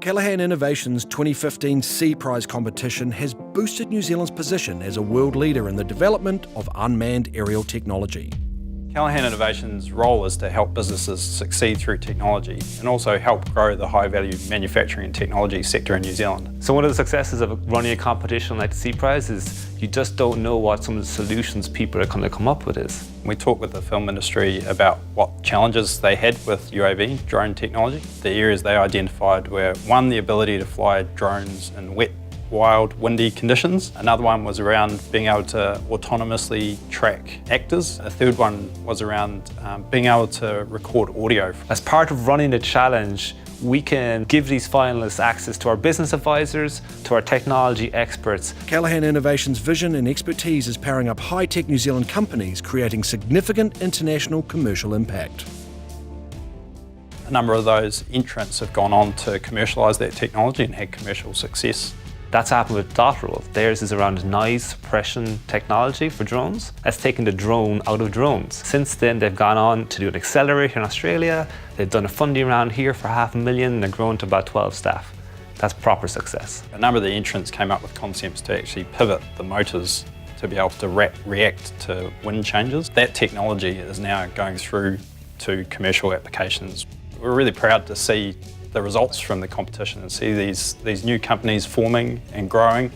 Callaghan Innovation's 2015 Sea Prize competition has boosted New Zealand's position as a world leader in the development of unmanned aerial technology. Callaghan Innovation's role is to help businesses succeed through technology and also help grow the high-value manufacturing and technology sector in New Zealand. So one of the successes of running a competition like the Sea Prize is you just don't know what some of the solutions people are going to come up with is. We talked with the film industry about what challenges they had with UAV drone technology. The areas they identified were, one, the ability to fly drones in wet, wild, windy conditions. Another one was around being able to autonomously track actors. A third one was around being able to record audio. As part of running the challenge, we can give these finalists access to our business advisors, to our technology experts. Callaghan Innovation's vision and expertise is powering up high-tech New Zealand companies, creating significant international commercial impact. A number of those entrants have gone on to commercialise that technology and had commercial success. That's happened with Dotterel. Theirs is around noise suppression technology for drones. That's taken the drone out of drones. Since then, they've gone on to do an accelerator in Australia. They've done a funding round here for $500,000 and they're grown to about 12 staff. That's proper success. A number of the entrants came up with concepts to actually pivot the motors to be able to react to wind changes. That technology is now going through to commercial applications. We're really proud to see the results from the competition and see these new companies forming and growing.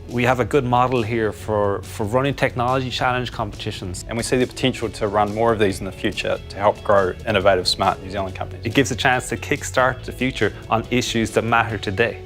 We have a good model here for running technology challenge competitions. And we see the potential to run more of these in the future to help grow innovative, smart New Zealand companies. It gives a chance to kickstart the future on issues that matter today.